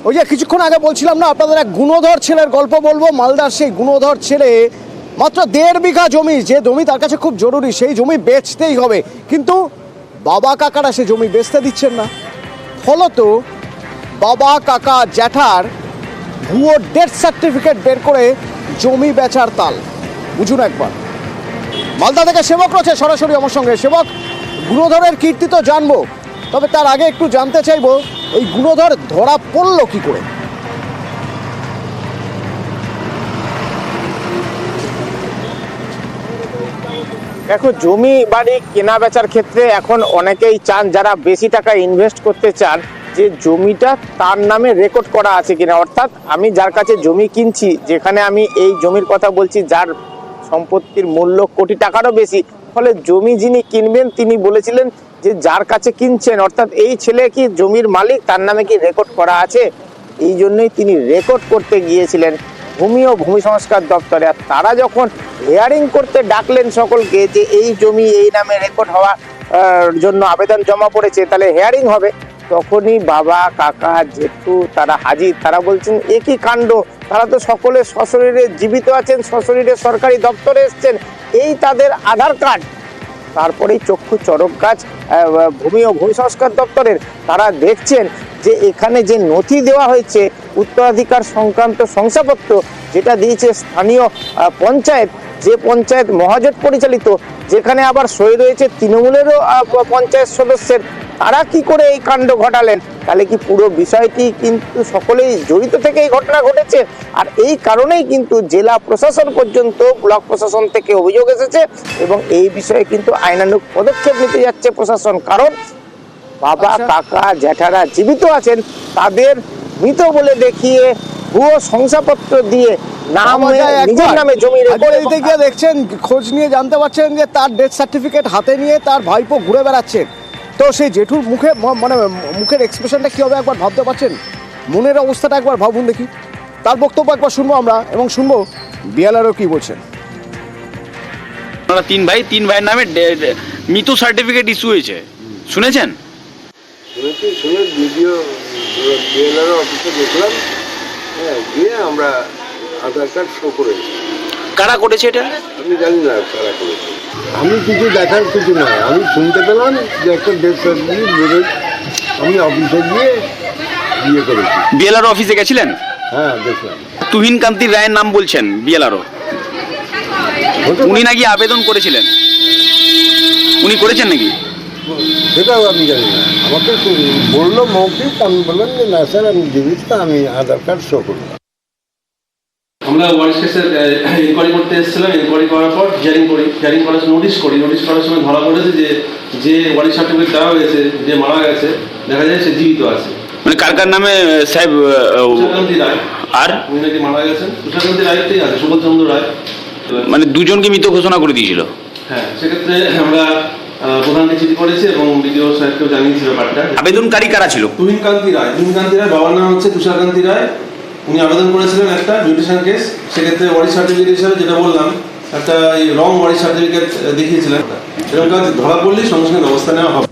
ওই যে কিছুক্ষণ আগে বলছিলাম না আপনাদের, এক গুণধর ছেলের গল্প বলবো। মালদার সেই গুণধর ছেলে মাত্র 1.5 বিঘা জমি, যে জমি তার কাছে খুব জরুরি, সেই জমি বেচতেই হবে, কিন্তু বাবা কাকারা সে জমি বেচতে দিচ্ছেন না। ফলত বাবা কাকা জ্যাঠার ভুয়ো ডেথ সার্টিফিকেট বের করে জমি বেচার তাল। বুঝুন একবার। মালদা থেকে সেবক রয়েছে সরাসরি আমার সঙ্গে। সেবক, গুণধরের কীর্তি তো জানবো, তবে তার আগে একটু জানতে চাইবো এই গুণধর ধরা পড়লো কি করে? দেখো, জমি বাড়ি কেনা বেচার ক্ষেত্রে এখন অনেকেই চান, যারা বেশি টাকা ইনভেস্ট করতে চান, যে জমিটা তার নামে রেকর্ড করা আছে কিনা। অর্থাৎ আমি যার কাছে জমি কিনছি, যেখানে আমি এই জমির কথা বলছি যার সম্পত্তির মূল্য কোটি টাকারও বেশি, ফলে জমি যিনি কিনবেন তিনি বলেছিলেন যে যার কাছে কিনছেন, অর্থাৎ এই ছেলে কি জমির মালিক, তার নামে কি রেকর্ড করা আছে। এই জন্যই তিনি রেকর্ড করতে গিয়েছিলেন ভূমি ও ভূমি সংস্কার দপ্তরে। আর তারা যখন হিয়ারিং করতে ডাকলেন সকলকে যে এই জমি এই নামে রেকর্ড হওয়ার জন্য আবেদন জমা পড়েছে, তাহলে হিয়ারিং হবে, তখনই বাবা কাকা জেঠু তারা হাজির। তারা বলছেন একই কাণ্ড, তারা তো সকলে সশরীরে জীবিত আছেন, সশরীরে সরকারি দপ্তরে এসছেন, এই তাদের আধার কার্ড। তারপরেই চক্ষু চড়ক গাছ ভূমি ও ভূমি সংস্কার দপ্তরের। তারা দেখছেন যে এখানে যে নথি দেওয়া হয়েছে উত্তরাধিকার সংক্রান্ত শংসাপত্র, যেটা দিয়েছে স্থানীয় পঞ্চায়েত, যে পঞ্চায়েত মহাজোট পরিচালিত, যেখানে আবার সই রয়েছে তৃণমূলেরও পঞ্চায়েত সদস্যের, তারা কি করে এই কাণ্ড ঘটালেন? তাহলে কি পুরো বিষয়টি কিন্তু সকলেই জড়িত থেকে এই ঘটনা ঘটেছে। আর এই কারণেই কিন্তু জেলা প্রশাসন পর্যন্ত, ব্লক প্রশাসন থেকে অভিযোগ এসেছে, এবং এই বিষয়ে কিন্তু আইনানুগ পদক্ষেপ নিতে যাচ্ছে প্রশাসন। কারণ বাবা কাকা জ্যাঠারা জীবিত আছেন, তাদের মৃত বলে দেখিয়ে ভুয়ো শংসাপত্র দিয়ে নিজের নামে জমি রেকর্ড দিতে গিয়ে দেখছেন, খোঁজ নিয়ে জানতে পারছেন যে তার ডেথ সার্টিফিকেট হাতে নিয়ে তার ভাইপো ঘুরে বেড়াচ্ছেন। তো সেই জেঠুর মুখে মানে মুখের এক্সপ্রেশনটা কী হবে একবার ভাবতে পারছেন? মনের অবস্থাটা একবার ভাবুন দেখি। তার বক্তব্য একবার শুনবো আমরা, এবং শুনবো বিএলআরও কি বলছেন। আপনারা তিন ভাইয়ের নামে মৃত্যু সার্টিফিকেট ইস্যু হয়েছে, শুনেছেন? শুনে ভিডিও বিএলআর অফিসে দেখলাম, হ্যাঁ, গিয়ে আমরা আধার কার্ড শো করে। কারা করেছে এটা? আমি জানি না কারা করেছে, আমি কিছু দেখার কিছু নয়। আমি শুনতে পেলাম যে একটা ডেথ সার্টিফিকেট বেরোয়, আমি অফিসে গিয়ে বিয়ে করেছি। বিএলআর অফিসে গেছিলেন? হ্যাঁ, দেখলাম। তুহিন কান্তি রায়ের নাম বলছেন বিএলআরও, উনি নাকি আবেদন করেছিলেন, উনি করেছেন নাকি? সেটাও আমি জানি না, আমাকে বললো মৌখিক, আমি বললাম যে না স্যার আমি জীবিত, আমি আধার কার্ড শো করলাম। আমরা ওয়ার্ড কেসের ইনকোয়ারি করতে এসেছিলাম। ইনকোয়ারি করার পর হিয়ারিং করার নোটিশ করার সময় ধরা পড়েছে যে ওয়ারি সার্টিফিকেট দেওয়া হয়েছে, যে মারা গেছে, দেখা যায় সে জীবিত আছে। মানে কার নামে সাহেব? তুষারকান্তি রায়। আর উনি নাকি মারা গেছেন। তুষারকান্তি রায়তেই আছে, সুবোধচন্দ্র রায়। মানে দুজনকে মৃত ঘোষণা করে দিয়েছিল। হ্যাঁ, সেক্ষেত্রে আমরা প্রধানকে চিঠি করেছি এবং বিডিও সাহেবকেও জানিয়েছি ব্যাপারটা। আবেদনকারী কারা ছিল? তুহিন কান্তি রায়, বাবার নাম হচ্ছে তুষারকান্তি রায়। উনি আবেদন করেছিলেন একটা মিউটেশন কেস, সেক্ষেত্রে ওয়ারি সার্টিফিকেট হিসাবে যেটা বললাম, একটা রং ওয়ারি সার্টিফিকেট দেখিয়েছিলেন। এরকম কাজ ধরা পড়লেই সঙ্গে সঙ্গে ব্যবস্থা নেওয়া হবে।